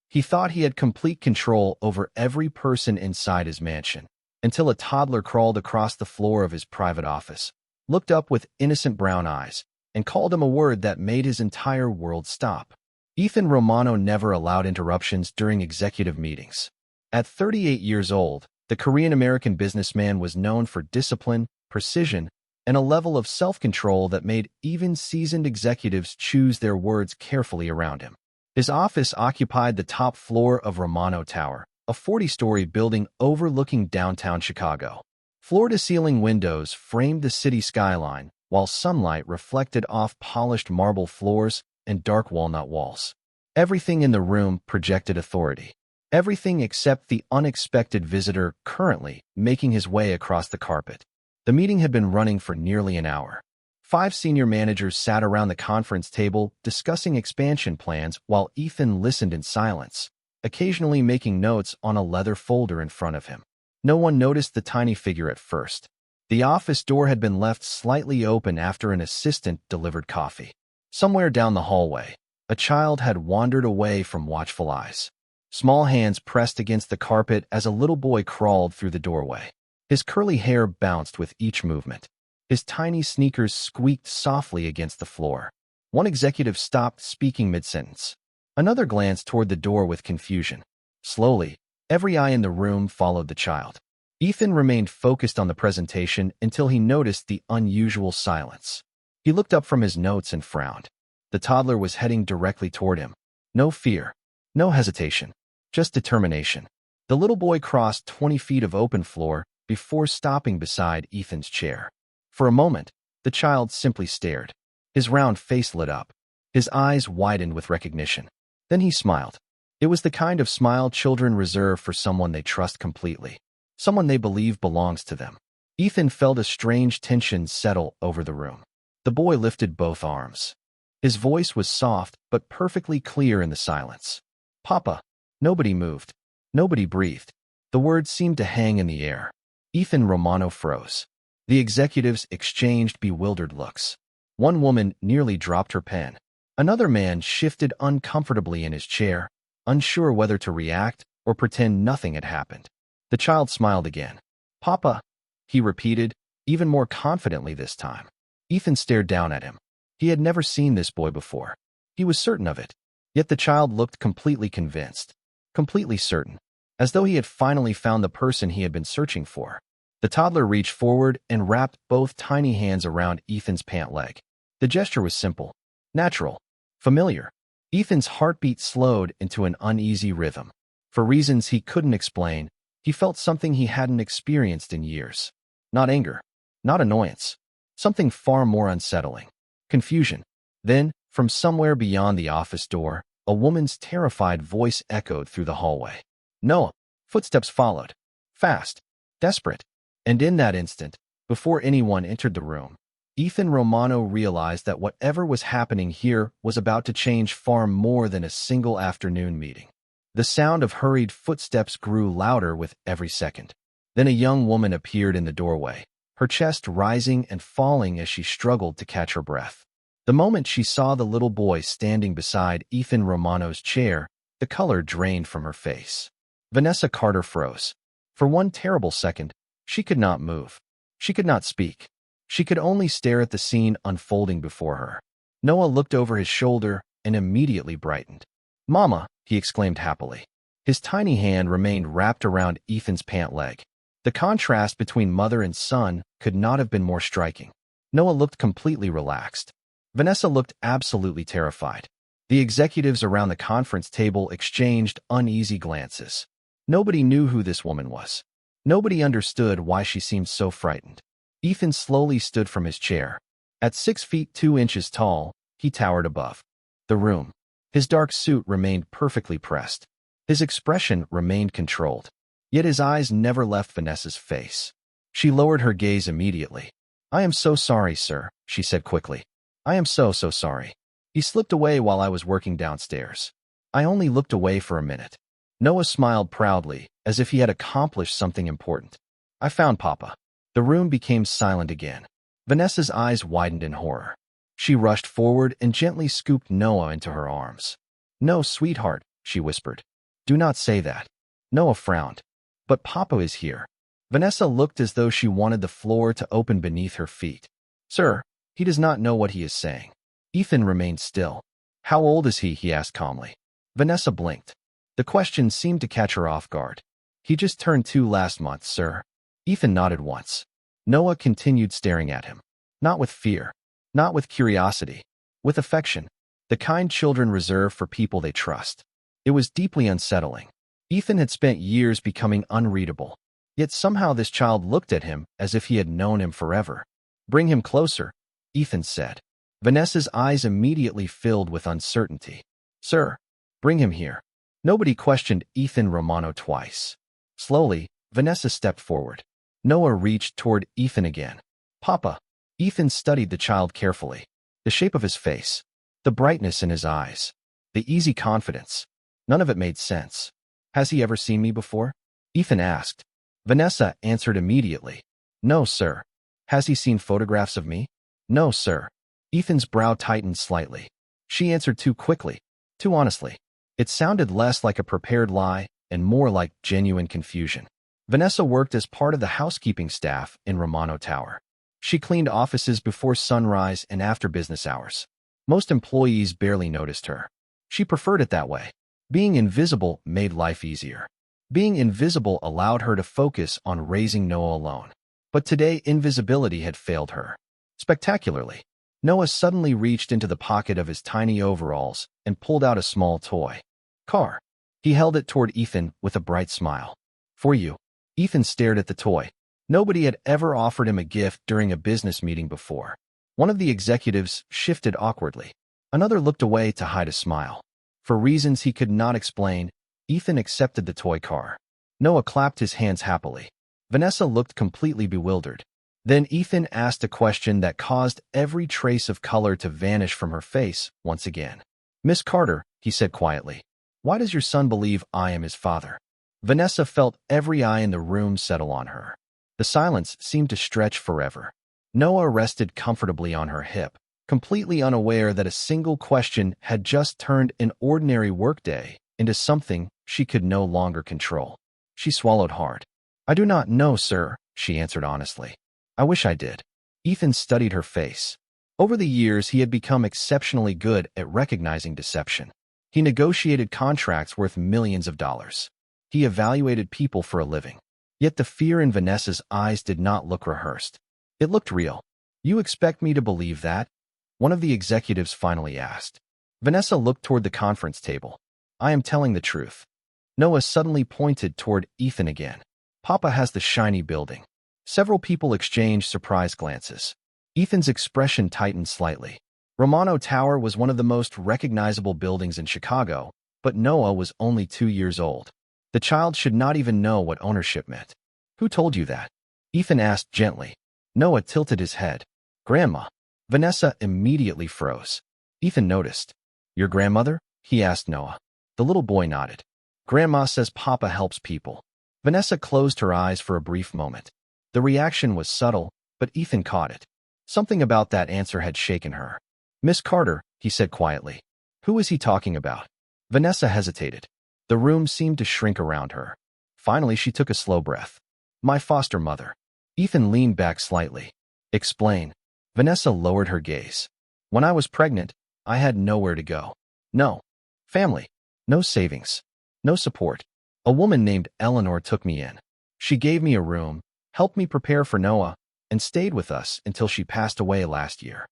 He thought he had complete control over every person inside his mansion, until a toddler crawled across the floor of his private office, looked up with innocent brown eyes, and called him a word that made his entire world stop. Ethan Romano never allowed interruptions during executive meetings. At 38 years old, the Korean-American businessman was known for discipline, precision, and a level of self-control that made even seasoned executives choose their words carefully around him. His office occupied the top floor of Romano Tower, a 40-story building overlooking downtown Chicago. Floor-to-ceiling windows framed the city skyline, while sunlight reflected off polished marble floors and dark walnut walls. Everything in the room projected authority. Everything except the unexpected visitor currently making his way across the carpet. The meeting had been running for nearly an hour. 5 senior managers sat around the conference table discussing expansion plans while Ethan listened in silence, occasionally making notes on a leather folder in front of him. No one noticed the tiny figure at first. The office door had been left slightly open after an assistant delivered coffee. Somewhere down the hallway, a child had wandered away from watchful eyes. Small hands pressed against the carpet as a little boy crawled through the doorway. His curly hair bounced with each movement. His tiny sneakers squeaked softly against the floor. One executive stopped speaking mid-sentence. Another glanced toward the door with confusion. Slowly, every eye in the room followed the child. Ethan remained focused on the presentation until he noticed the unusual silence. He looked up from his notes and frowned. The toddler was heading directly toward him. No fear, no hesitation, just determination. The little boy crossed 20 feet of open floor before stopping beside Ethan's chair. For a moment, the child simply stared. His round face lit up. His eyes widened with recognition. Then he smiled. It was the kind of smile children reserve for someone they trust completely, someone they believe belongs to them. Ethan felt a strange tension settle over the room. The boy lifted both arms. His voice was soft but perfectly clear in the silence. "Papa." Nobody moved. Nobody breathed. The words seemed to hang in the air. Ethan Romano froze. The executives exchanged bewildered looks. One woman nearly dropped her pen. Another man shifted uncomfortably in his chair, unsure whether to react or pretend nothing had happened. The child smiled again. "Papa," he repeated, even more confidently this time. Ethan stared down at him. He had never seen this boy before. He was certain of it. Yet the child looked completely convinced, completely certain, as though he had finally found the person he had been searching for. The toddler reached forward and wrapped both tiny hands around Ethan's pant leg. The gesture was simple, natural, familiar. Ethan's heartbeat slowed into an uneasy rhythm. For reasons he couldn't explain, he felt something he hadn't experienced in years. Not anger, not annoyance, something far more unsettling. Confusion. Then, from somewhere beyond the office door, a woman's terrified voice echoed through the hallway. "Noah." Footsteps followed. Fast. Desperate. And in that instant, before anyone entered the room, Ethan Romano realized that whatever was happening here was about to change far more than a single afternoon meeting. The sound of hurried footsteps grew louder with every second. Then a young woman appeared in the doorway, her chest rising and falling as she struggled to catch her breath. The moment she saw the little boy standing beside Ethan Romano's chair, the color drained from her face. Vanessa Carter froze. For one terrible second, she could not move. She could not speak. She could only stare at the scene unfolding before her. Noah looked over his shoulder and immediately brightened. "Mama," he exclaimed happily. His tiny hand remained wrapped around Ethan's pant leg. The contrast between mother and son could not have been more striking. Noah looked completely relaxed. Vanessa looked absolutely terrified. The executives around the conference table exchanged uneasy glances. Nobody knew who this woman was. Nobody understood why she seemed so frightened. Ethan slowly stood from his chair. At 6 feet 2 inches tall, he towered above the room. His dark suit remained perfectly pressed. His expression remained controlled. Yet his eyes never left Vanessa's face. She lowered her gaze immediately. "I am so sorry, sir," she said quickly. "I am so sorry. He slipped away while I was working downstairs. I only looked away for a minute." Noah smiled proudly, as if he had accomplished something important. "I found Papa." The room became silent again. Vanessa's eyes widened in horror. She rushed forward and gently scooped Noah into her arms. "No, sweetheart," she whispered. Do not say that. Noah frowned. But Papa is here. Vanessa looked as though she wanted the floor to open beneath her feet. Sir, he does not know what he is saying. Ethan remained still. How old is he? He asked calmly. Vanessa blinked. The question seemed to catch her off guard. He just turned 2 last month, sir. Ethan nodded once. Noah continued staring at him. Not with fear. Not with curiosity. With affection. The kind children reserve for people they trust. It was deeply unsettling. Ethan had spent years becoming unreadable. Yet somehow this child looked at him as if he had known him forever. Bring him closer, Ethan said. Vanessa's eyes immediately filled with uncertainty. Sir, bring him here. Nobody questioned Ethan Romano twice. Slowly, Vanessa stepped forward. Noah reached toward Ethan again. Papa. Ethan studied the child carefully. The shape of his face. The brightness in his eyes. The easy confidence. None of it made sense. Has he ever seen me before? Ethan asked. Vanessa answered immediately. No, sir. Has he seen photographs of me? No, sir. Ethan's brow tightened slightly. She answered too quickly, too honestly. It sounded less like a prepared lie and more like genuine confusion. Vanessa worked as part of the housekeeping staff in Romano Tower. She cleaned offices before sunrise and after business hours. Most employees barely noticed her. She preferred it that way. Being invisible made life easier. Being invisible allowed her to focus on raising Noah alone. But today, invisibility had failed her. Spectacularly. Noah suddenly reached into the pocket of his tiny overalls and pulled out a small toy. Car. He held it toward Ethan with a bright smile. For you. Ethan stared at the toy. Nobody had ever offered him a gift during a business meeting before. One of the executives shifted awkwardly. Another looked away to hide a smile. For reasons he could not explain, Ethan accepted the toy car. Noah clapped his hands happily. Vanessa looked completely bewildered. Then Ethan asked a question that caused every trace of color to vanish from her face once again. Miss Carter, he said quietly, why does your son believe I am his father? Vanessa felt every eye in the room settle on her. The silence seemed to stretch forever. Noah rested comfortably on her hip, completely unaware that a single question had just turned an ordinary workday into something she could no longer control. She swallowed hard. I do not know, sir, she answered honestly. I wish I did. Ethan studied her face. Over the years, he had become exceptionally good at recognizing deception. He negotiated contracts worth millions of dollars. He evaluated people for a living. Yet the fear in Vanessa's eyes did not look rehearsed. It looked real. You expect me to believe that? One of the executives finally asked. Vanessa looked toward the conference table. I am telling the truth. Noah suddenly pointed toward Ethan again. Papa has the shiny building. Several people exchanged surprised glances. Ethan's expression tightened slightly. Romano Tower was one of the most recognizable buildings in Chicago, but Noah was only 2 years old. The child should not even know what ownership meant. Who told you that? Ethan asked gently. Noah tilted his head. Grandma. Vanessa immediately froze. Ethan noticed. Your grandmother? He asked Noah. The little boy nodded. Grandma says Papa helps people. Vanessa closed her eyes for a brief moment. The reaction was subtle, but Ethan caught it. Something about that answer had shaken her. Miss Carter, he said quietly. Who is he talking about? Vanessa hesitated. The room seemed to shrink around her. Finally, she took a slow breath. My foster mother. Ethan leaned back slightly. Explain. Vanessa lowered her gaze. When I was pregnant, I had nowhere to go. No family. No savings. No support. A woman named Eleanor took me in. She gave me a room, helped me prepare for Noah, and stayed with us until she passed away last year.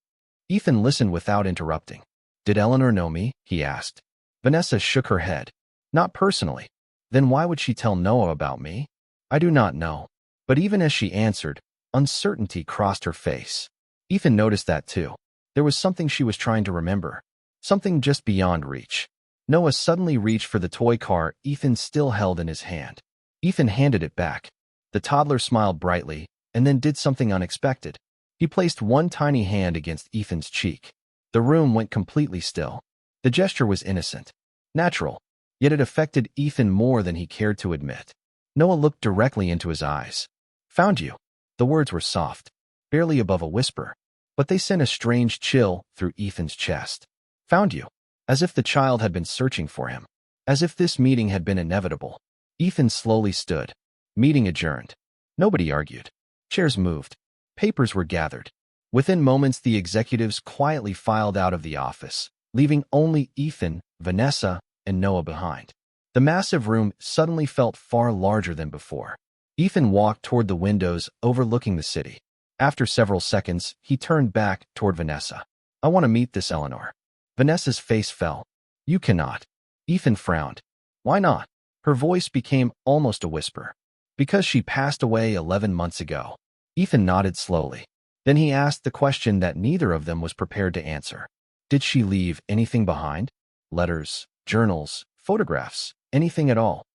Ethan listened without interrupting. Did Eleanor know me? He asked. Vanessa shook her head. Not personally. Then why would she tell Noah about me? I do not know. But even as she answered, uncertainty crossed her face. Ethan noticed that too. There was something she was trying to remember. Something just beyond reach. Noah suddenly reached for the toy car Ethan still held in his hand. Ethan handed it back. The toddler smiled brightly and then did something unexpected. He placed one tiny hand against Ethan's cheek. The room went completely still. The gesture was innocent, natural, yet it affected Ethan more than he cared to admit. Noah looked directly into his eyes. Found you. The words were soft, barely above a whisper, but they sent a strange chill through Ethan's chest. Found you. As if the child had been searching for him. As if this meeting had been inevitable, Ethan slowly stood. Meeting adjourned. Nobody argued. Chairs moved. Papers were gathered. Within moments, the executives quietly filed out of the office, leaving only Ethan, Vanessa, and Noah behind. The massive room suddenly felt far larger than before. Ethan walked toward the windows overlooking the city. After several seconds, he turned back toward Vanessa. I want to meet this Eleanor. Vanessa's face fell. You cannot. Ethan frowned. Why not? Her voice became almost a whisper. Because she passed away 11 months ago. Ethan nodded slowly. Then he asked the question that neither of them was prepared to answer. Did she leave anything behind? Letters, journals, photographs, anything at all?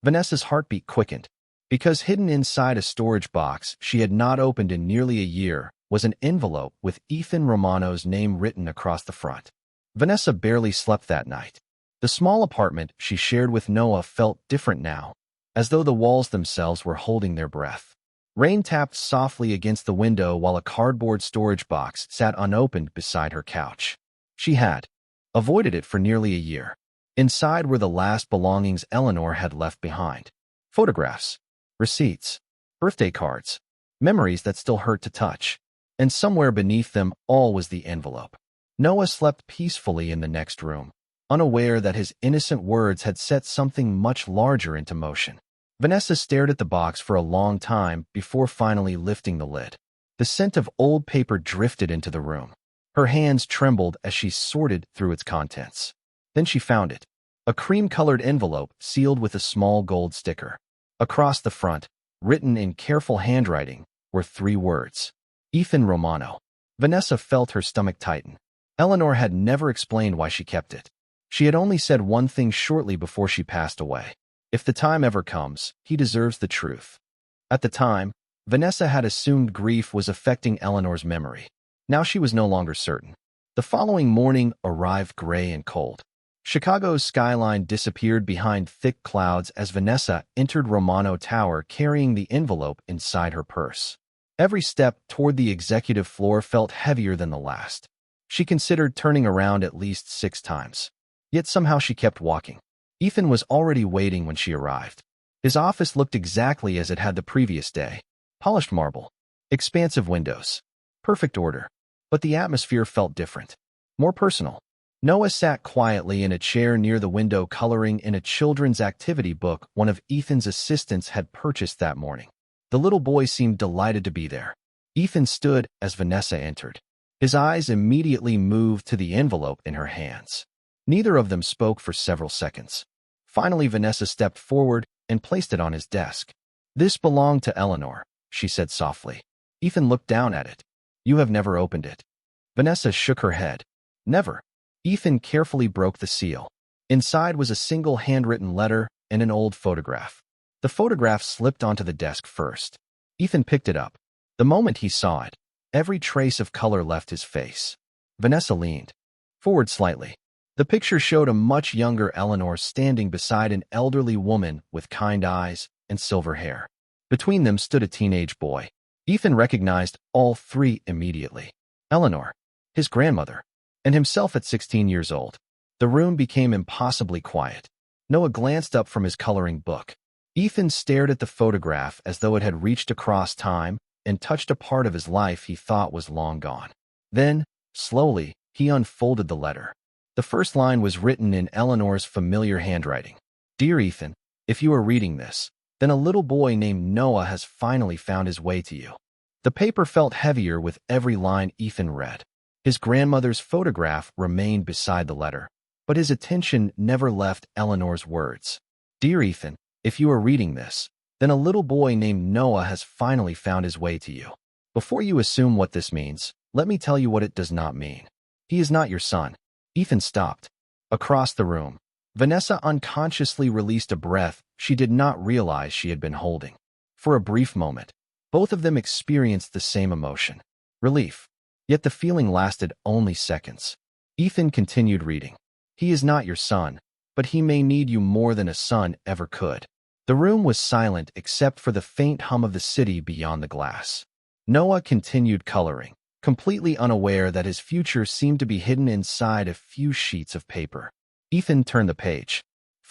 Vanessa's heartbeat quickened. Because hidden inside a storage box she had not opened in nearly a year was an envelope with Ethan Romano's name written across the front. Vanessa barely slept that night. The small apartment she shared with Noah felt different now, as though the walls themselves were holding their breath. Rain tapped softly against the window while a cardboard storage box sat unopened beside her couch. She had avoided it for nearly a year. Inside were the last belongings Eleanor had left behind. Photographs, receipts, birthday cards, memories that still hurt to touch. And somewhere beneath them all was the envelope. Noah slept peacefully in the next room, unaware that his innocent words had set something much larger into motion. Vanessa stared at the box for a long time before finally lifting the lid. The scent of old paper drifted into the room. Her hands trembled as she sorted through its contents. Then she found it. A cream-colored envelope sealed with a small gold sticker. Across the front, written in careful handwriting, were 3 words. Ethan Romano. Vanessa felt her stomach tighten. Eleanor had never explained why she kept it. She had only said one thing shortly before she passed away. If the time ever comes, he deserves the truth. At the time, Vanessa had assumed grief was affecting Eleanor's memory. Now she was no longer certain. The following morning arrived gray and cold. Chicago's skyline disappeared behind thick clouds as Vanessa entered Romano Tower carrying the envelope inside her purse. Every step toward the executive floor felt heavier than the last. She considered turning around at least 6 times. Yet somehow she kept walking. Ethan was already waiting when she arrived. His office looked exactly as it had the previous day. Polished marble, expansive windows, perfect order. But the atmosphere felt different, more personal. Noah sat quietly in a chair near the window coloring in a children's activity book one of Ethan's assistants had purchased that morning. The little boy seemed delighted to be there. Ethan stood as Vanessa entered. His eyes immediately moved to the envelope in her hands. Neither of them spoke for several seconds. Finally, Vanessa stepped forward and placed it on his desk. This belonged to Eleanor, she said softly. Ethan looked down at it. You have never opened it. Vanessa shook her head. Never. Ethan carefully broke the seal. Inside was a single handwritten letter and an old photograph. The photograph slipped onto the desk first. Ethan picked it up. The moment he saw it, every trace of color left his face. Vanessa leaned forward slightly. The picture showed a much younger Eleanor standing beside an elderly woman with kind eyes and silver hair. Between them stood a teenage boy. Ethan recognized all 3 immediately. Eleanor, his grandmother, and himself at 16 years old. The room became impossibly quiet. Noah glanced up from his coloring book. Ethan stared at the photograph as though it had reached across time and touched a part of his life he thought was long gone. Then, slowly, he unfolded the letter. The first line was written in Eleanor's familiar handwriting. Dear Ethan, if you are reading this, then a little boy named Noah has finally found his way to you. The paper felt heavier with every line Ethan read. His grandmother's photograph remained beside the letter, but his attention never left Eleanor's words. Dear Ethan, if you are reading this, then a little boy named Noah has finally found his way to you. Before you assume what this means, let me tell you what it does not mean. He is not your son. Ethan stopped. Across the room, Vanessa unconsciously released a breath she did not realize she had been holding. For a brief moment, both of them experienced the same emotion. Relief. Yet the feeling lasted only seconds. Ethan continued reading. He is not your son, but he may need you more than a son ever could. The room was silent except for the faint hum of the city beyond the glass. Noah continued coloring, completely unaware that his future seemed to be hidden inside a few sheets of paper. Ethan turned the page.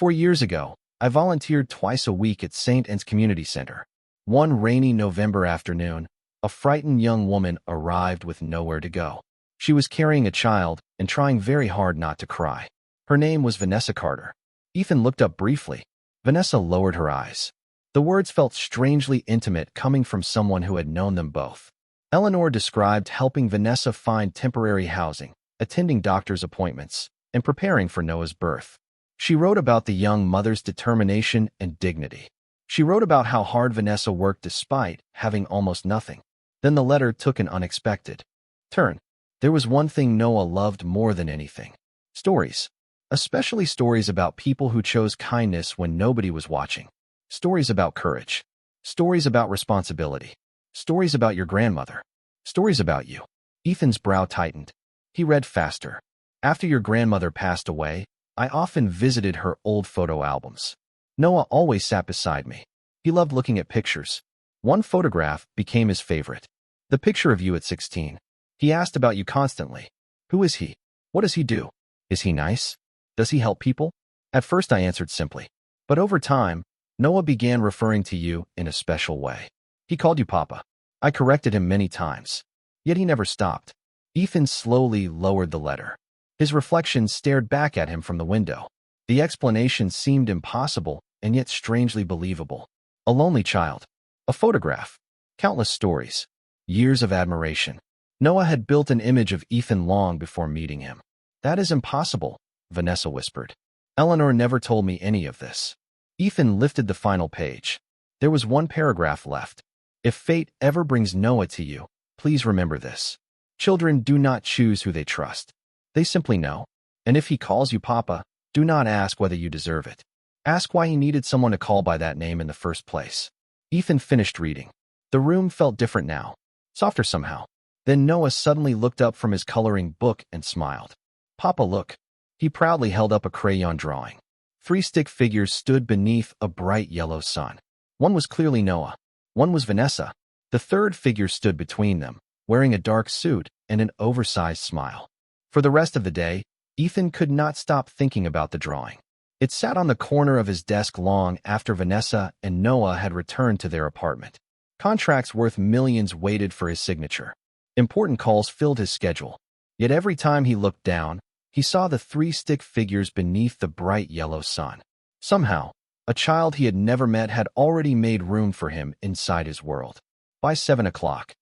4 years ago, I volunteered twice a week at St. Anne's Community Center. One rainy November afternoon, a frightened young woman arrived with nowhere to go. She was carrying a child and trying very hard not to cry. Her name was Vanessa Carter. Ethan looked up briefly. Vanessa lowered her eyes. The words felt strangely intimate coming from someone who had known them both. Eleanor described helping Vanessa find temporary housing, attending doctor's appointments, and preparing for Noah's birth. She wrote about the young mother's determination and dignity. She wrote about how hard Vanessa worked despite having almost nothing. Then the letter took an unexpected turn. There was one thing Noah loved more than anything: stories. Especially stories about people who chose kindness when nobody was watching. Stories about courage. Stories about responsibility. Stories about your grandmother. Stories about you. Ethan's brow tightened. He read faster. After your grandmother passed away, I often visited her old photo albums. Noah always sat beside me. He loved looking at pictures. One photograph became his favorite. The picture of you at 16. He asked about you constantly. Who is he? What does he do? Is he nice? Does he help people? At first I answered simply. But over time, Noah began referring to you in a special way. He called you Papa. I corrected him many times. Yet he never stopped. Ethan slowly lowered the letter. His reflection stared back at him from the window. The explanation seemed impossible and yet strangely believable. A lonely child. A photograph. Countless stories. Years of admiration. Noah had built an image of Ethan long before meeting him. That is impossible, Vanessa whispered. Eleanor never told me any of this. Ethan lifted the final page. There was one paragraph left. If fate ever brings Noah to you, please remember this. Children do not choose who they trust. They simply know. And if he calls you Papa, do not ask whether you deserve it. Ask why he needed someone to call by that name in the first place. Ethan finished reading. The room felt different now. Softer somehow. Then Noah suddenly looked up from his coloring book and smiled. Papa, look. He proudly held up a crayon drawing. 3 stick figures stood beneath a bright yellow sun. One was clearly Noah. One was Vanessa. The third figure stood between them, wearing a dark suit and an oversized smile. For the rest of the day, Ethan could not stop thinking about the drawing. It sat on the corner of his desk long after Vanessa and Noah had returned to their apartment. Contracts worth millions waited for his signature. Important calls filled his schedule. Yet every time he looked down, he saw the 3 stick figures beneath the bright yellow sun. Somehow, a child he had never met had already made room for him inside his world. By 7 o'clock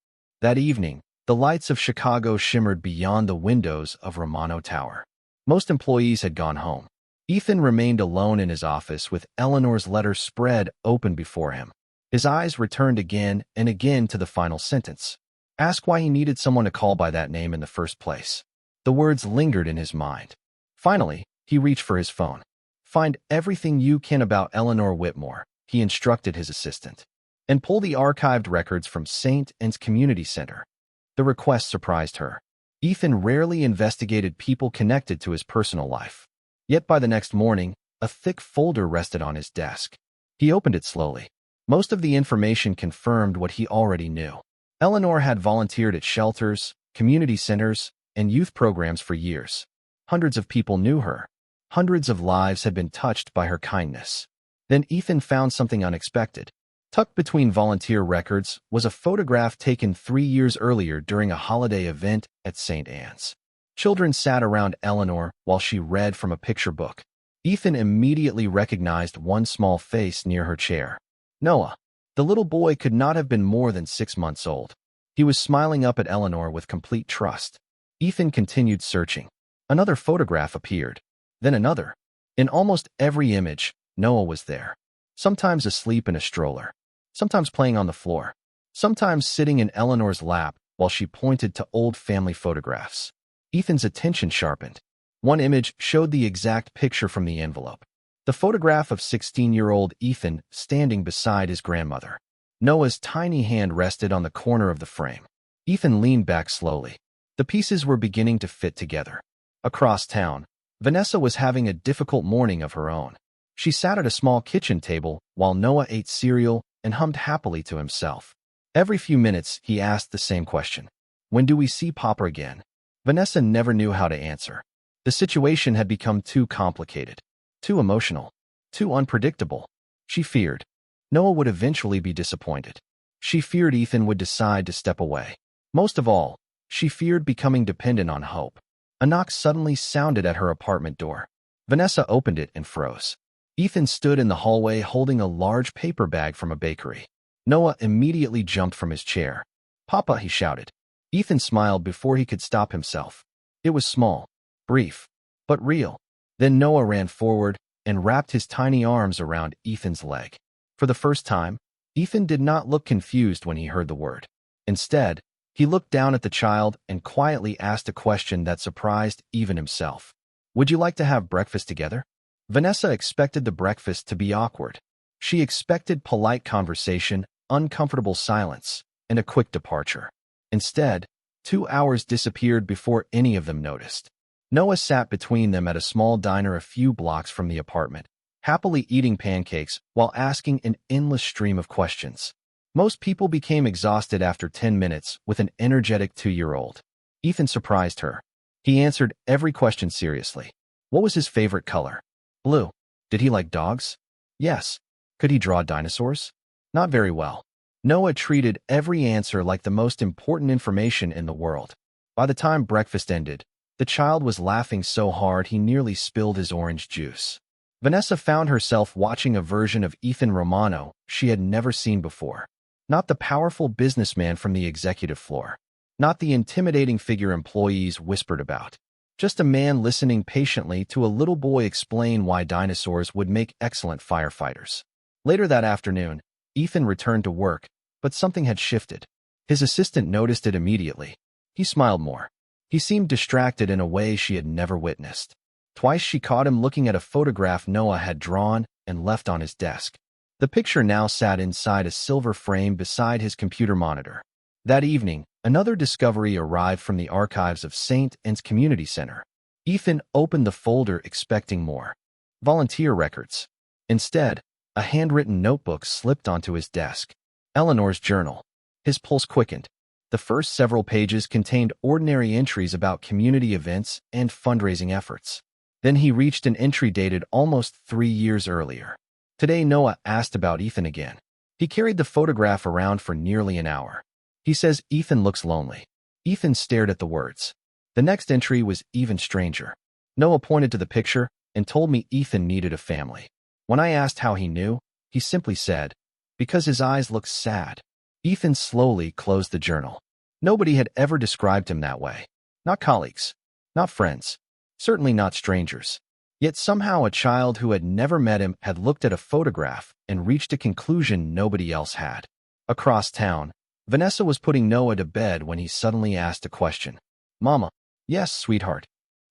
that evening, the lights of Chicago shimmered beyond the windows of Romano Tower. Most employees had gone home. Ethan remained alone in his office with Eleanor's letter spread open before him. His eyes returned again and again to the final sentence. Ask why he needed someone to call by that name in the first place. The words lingered in his mind. Finally, he reached for his phone. Find everything you can about Eleanor Whitmore, he instructed his assistant. And pull the archived records from St. Anne's Community Center. The request surprised her. Ethan rarely investigated people connected to his personal life. Yet by the next morning, a thick folder rested on his desk. He opened it slowly. Most of the information confirmed what he already knew. Eleanor had volunteered at shelters, community centers, and youth programs for years. Hundreds of people knew her. Hundreds of lives had been touched by her kindness. Then Ethan found something unexpected. Tucked between volunteer records was a photograph taken 3 years earlier during a holiday event at St. Anne's. Children sat around Eleanor while she read from a picture book. Ethan immediately recognized one small face near her chair. Noah. The little boy could not have been more than 6 months old. He was smiling up at Eleanor with complete trust. Ethan continued searching. Another photograph appeared. Then another. In almost every image, Noah was there. Sometimes asleep in a stroller. Sometimes playing on the floor. Sometimes sitting in Eleanor's lap while she pointed to old family photographs. Ethan's attention sharpened. One image showed the exact picture from the envelope. The photograph of 16-year-old Ethan standing beside his grandmother. Noah's tiny hand rested on the corner of the frame. Ethan leaned back slowly. The pieces were beginning to fit together. Across town, Vanessa was having a difficult morning of her own. She sat at a small kitchen table while Noah ate cereal and hummed happily to himself. Every few minutes, he asked the same question. When do we see Papa again? Vanessa never knew how to answer. The situation had become too complicated, too emotional. Too unpredictable. She feared Noah would eventually be disappointed. She feared Ethan would decide to step away. Most of all, she feared becoming dependent on hope. A knock suddenly sounded at her apartment door. Vanessa opened it and froze. Ethan stood in the hallway holding a large paper bag from a bakery. Noah immediately jumped from his chair. "Papa," he shouted. Ethan smiled before he could stop himself. It was small, brief, but real. Then Noah ran forward and wrapped his tiny arms around Ethan's leg. For the first time, Ethan did not look confused when he heard the word. Instead, he looked down at the child and quietly asked a question that surprised even himself. "Would you like to have breakfast together?" Vanessa expected the breakfast to be awkward. She expected polite conversation, uncomfortable silence, and a quick departure. Instead, 2 hours disappeared before any of them noticed. Noah sat between them at a small diner a few blocks from the apartment, happily eating pancakes while asking an endless stream of questions. Most people became exhausted after 10 minutes with an energetic 2-year-old. Ethan surprised her. He answered every question seriously. What was his favorite color? Blue. Did he like dogs? Yes. Could he draw dinosaurs? Not very well. Noah treated every answer like the most important information in the world. By the time breakfast ended, the child was laughing so hard he nearly spilled his orange juice. Vanessa found herself watching a version of Ethan Romano she had never seen before. Not the powerful businessman from the executive floor. Not the intimidating figure employees whispered about. Just a man listening patiently to a little boy explain why dinosaurs would make excellent firefighters. Later that afternoon, Ethan returned to work, but something had shifted. His assistant noticed it immediately. He smiled more. He seemed distracted in a way she had never witnessed. Twice she caught him looking at a photograph Noah had drawn and left on his desk. The picture now sat inside a silver frame beside his computer monitor. That evening, another discovery arrived from the archives of St. Anne's Community Center. Ethan opened the folder expecting more. Volunteer records. Instead, a handwritten notebook slipped onto his desk. Eleanor's journal. His pulse quickened. The first several pages contained ordinary entries about community events and fundraising efforts. Then he reached an entry dated almost 3 years earlier. Today Noah asked about Ethan again. He carried the photograph around for nearly an hour. He says Ethan looks lonely. Ethan stared at the words. The next entry was even stranger. Noah pointed to the picture and told me Ethan needed a family. When I asked how he knew, he simply said, "Because his eyes look sad." Ethan slowly closed the journal. Nobody had ever described him that way. Not colleagues. Not friends. Certainly not strangers. Yet somehow a child who had never met him had looked at a photograph and reached a conclusion nobody else had. Across town, Vanessa was putting Noah to bed when he suddenly asked a question. "Mama." "Yes, sweetheart."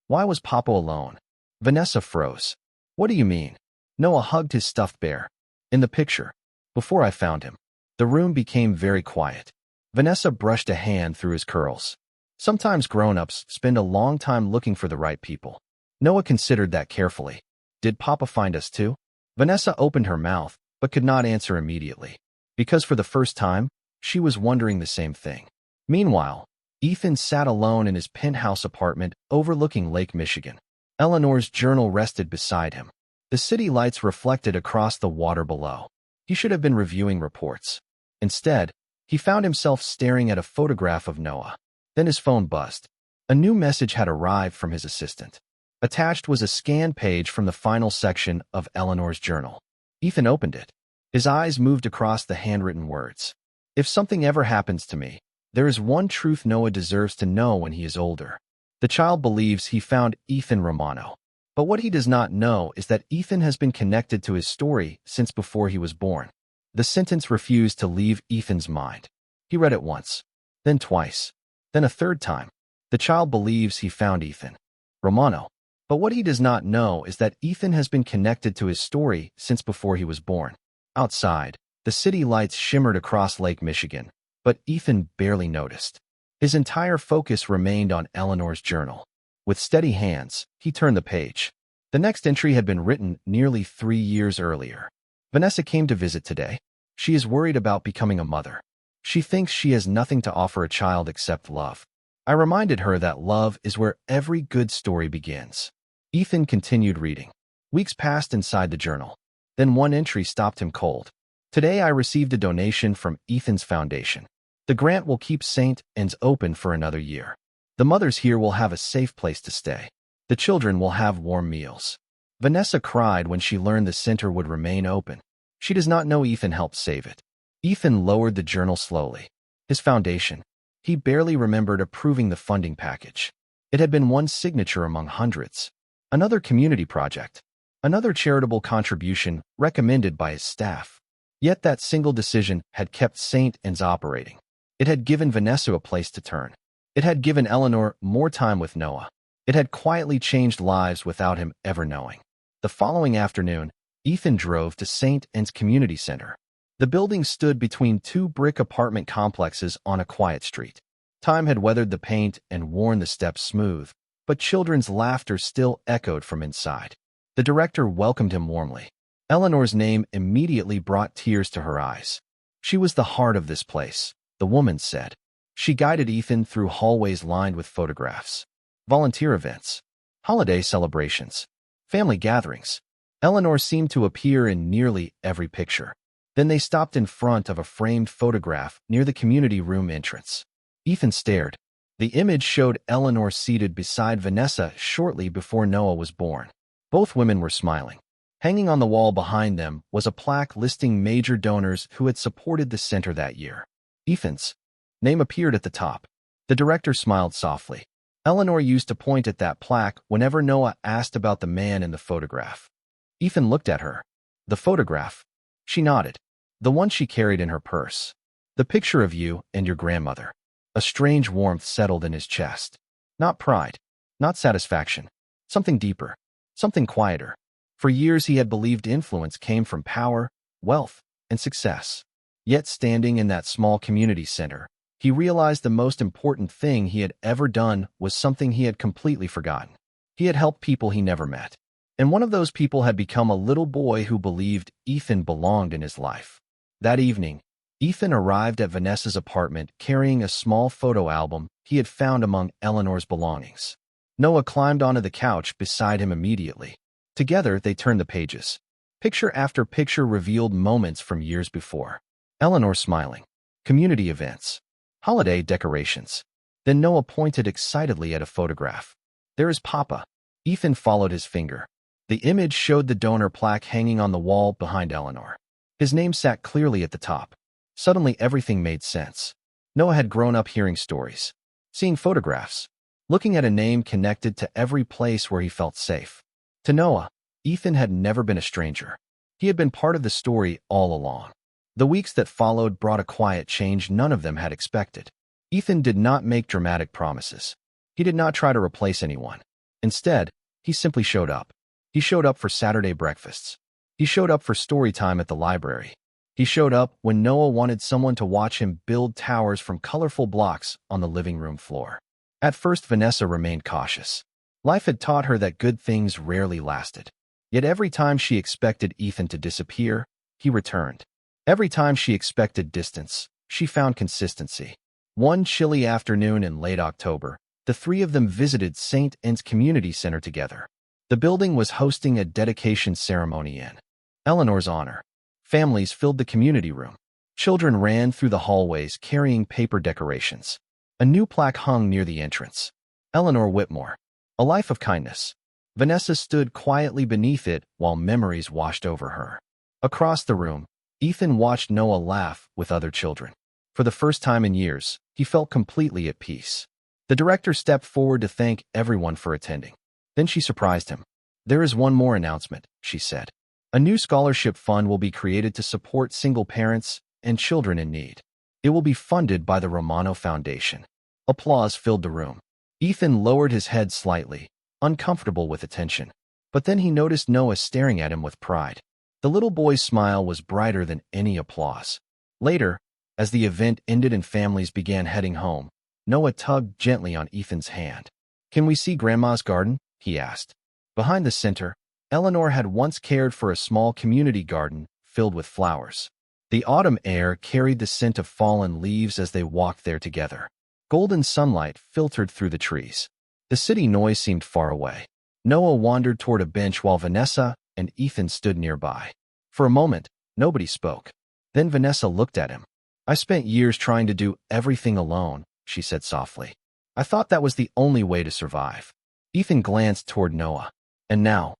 "Why was Papa alone?" Vanessa froze. "What do you mean?" Noah hugged his stuffed bear. "In the picture. Before I found him." The room became very quiet. Vanessa brushed a hand through his curls. Sometimes grown-ups spend a long time looking for the right people. Noah considered that carefully. "Did Papa find us too?" Vanessa opened her mouth, but could not answer immediately. Because for the first time, she was wondering the same thing. Meanwhile, Ethan sat alone in his penthouse apartment overlooking Lake Michigan. Eleanor's journal rested beside him. The city lights reflected across the water below. He should have been reviewing reports. Instead, he found himself staring at a photograph of Noah. Then his phone buzzed. A new message had arrived from his assistant. Attached was a scanned page from the final section of Eleanor's journal. Ethan opened it. His eyes moved across the handwritten words. "If something ever happens to me, there is one truth Noah deserves to know when he is older." The child believes he found Ethan Romano. But what he does not know is that Ethan has been connected to his story since before he was born. The sentence refused to leave Ethan's mind. He read it once, then twice, then a third time. The child believes he found Ethan Romano. But what he does not know is that Ethan has been connected to his story since before he was born. Outside, the city lights shimmered across Lake Michigan, but Ethan barely noticed. His entire focus remained on Eleanor's journal. With steady hands, he turned the page. The next entry had been written nearly 3 years earlier. "Vanessa came to visit today. She is worried about becoming a mother. She thinks she has nothing to offer a child except love. I reminded her that love is where every good story begins." Ethan continued reading. Weeks passed inside the journal. Then one entry stopped him cold. Today I received a donation from Ethan's foundation. The grant will keep St. Anne's open for another year. The mothers here will have a safe place to stay. The children will have warm meals. Vanessa cried when she learned the center would remain open. She does not know Ethan helped save it. Ethan lowered the journal slowly. His foundation. He barely remembered approving the funding package. It had been one signature among hundreds. Another community project. Another charitable contribution recommended by his staff. Yet that single decision had kept St. Anne's operating. It had given Vanessa a place to turn. It had given Eleanor more time with Noah. It had quietly changed lives without him ever knowing. The following afternoon, Ethan drove to St. Anne's Community Center. The building stood between two brick apartment complexes on a quiet street. Time had weathered the paint and worn the steps smooth, but children's laughter still echoed from inside. The director welcomed him warmly. Eleanor's name immediately brought tears to her eyes. She was the heart of this place, the woman said. She guided Ethan through hallways lined with photographs. Volunteer events. Holiday celebrations. Family gatherings. Eleanor seemed to appear in nearly every picture. Then they stopped in front of a framed photograph near the community room entrance. Ethan stared. The image showed Eleanor seated beside Vanessa shortly before Noah was born. Both women were smiling. Hanging on the wall behind them was a plaque listing major donors who had supported the center that year. Ethan's name appeared at the top. The director smiled softly. Eleanor used to point at that plaque whenever Noah asked about the man in the photograph. Ethan looked at her. The photograph. She nodded. The one she carried in her purse. The picture of you and your grandmother. A strange warmth settled in his chest. Not pride. Not satisfaction. Something deeper. Something quieter. For years he had believed influence came from power, wealth, and success. Yet standing in that small community center, he realized the most important thing he had ever done was something he had completely forgotten. He had helped people he never met. And one of those people had become a little boy who believed Ethan belonged in his life. That evening, Ethan arrived at Vanessa's apartment carrying a small photo album he had found among Eleanor's belongings. Noah climbed onto the couch beside him immediately. Together, they turned the pages. Picture after picture revealed moments from years before. Eleanor smiling. Community events. Holiday decorations. Then Noah pointed excitedly at a photograph. There is Papa. Ethan followed his finger. The image showed the donor plaque hanging on the wall behind Eleanor. His name sat clearly at the top. Suddenly everything made sense. Noah had grown up hearing stories, seeing photographs, looking at a name connected to every place where he felt safe. To Noah, Ethan had never been a stranger. He had been part of the story all along. The weeks that followed brought a quiet change none of them had expected. Ethan did not make dramatic promises. He did not try to replace anyone. Instead, he simply showed up. He showed up for Saturday breakfasts. He showed up for story time at the library. He showed up when Noah wanted someone to watch him build towers from colorful blocks on the living room floor. At first, Vanessa remained cautious. Life had taught her that good things rarely lasted. Yet every time she expected Ethan to disappear, he returned. Every time she expected distance, she found consistency. One chilly afternoon in late October, the three of them visited St. Anne's Community Center together. The building was hosting a dedication ceremony in Eleanor's honor. Families filled the community room. Children ran through the hallways carrying paper decorations. A new plaque hung near the entrance. Eleanor Whitmore. A life of kindness. Vanessa stood quietly beneath it while memories washed over her. Across the room, Ethan watched Noah laugh with other children. For the first time in years, he felt completely at peace. The director stepped forward to thank everyone for attending. Then she surprised him. There is one more announcement, she said. A new scholarship fund will be created to support single parents and children in need. It will be funded by the Romano Foundation. Applause filled the room. Ethan lowered his head slightly, uncomfortable with attention. But then he noticed Noah staring at him with pride. The little boy's smile was brighter than any applause. Later, as the event ended and families began heading home, Noah tugged gently on Ethan's hand. "Can we see Grandma's garden?" he asked. Behind the center, Eleanor had once cared for a small community garden filled with flowers. The autumn air carried the scent of fallen leaves as they walked there together. Golden sunlight filtered through the trees. The city noise seemed far away. Noah wandered toward a bench while Vanessa and Ethan stood nearby. For a moment, nobody spoke. Then Vanessa looked at him. I spent years trying to do everything alone, she said softly. I thought that was the only way to survive. Ethan glanced toward Noah. And now?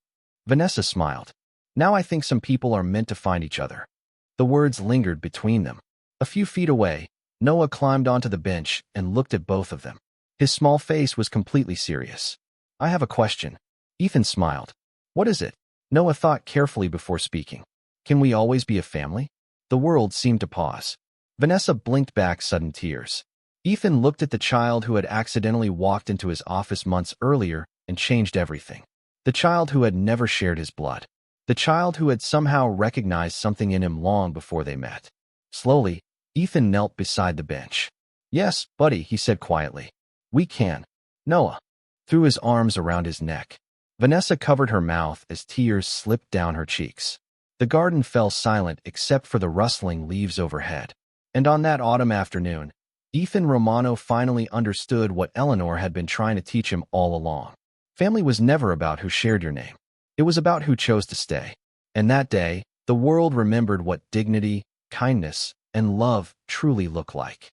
Vanessa smiled. Now I think some people are meant to find each other. The words lingered between them. A few feet away, Noah climbed onto the bench and looked at both of them. His small face was completely serious. I have a question. Ethan smiled. What is it? Noah thought carefully before speaking. Can we always be a family? The world seemed to pause. Vanessa blinked back sudden tears. Ethan looked at the child who had accidentally walked into his office months earlier and changed everything. The child who had never shared his blood. The child who had somehow recognized something in him long before they met. Slowly, Ethan knelt beside the bench. Yes, buddy, he said quietly. We can. Noah threw his arms around his neck. Vanessa covered her mouth as tears slipped down her cheeks. The garden fell silent except for the rustling leaves overhead. And on that autumn afternoon, Ethan Romano finally understood what Eleanor had been trying to teach him all along. Family was never about who shared your name. It was about who chose to stay. And that day, the world remembered what dignity, kindness, and love truly look like.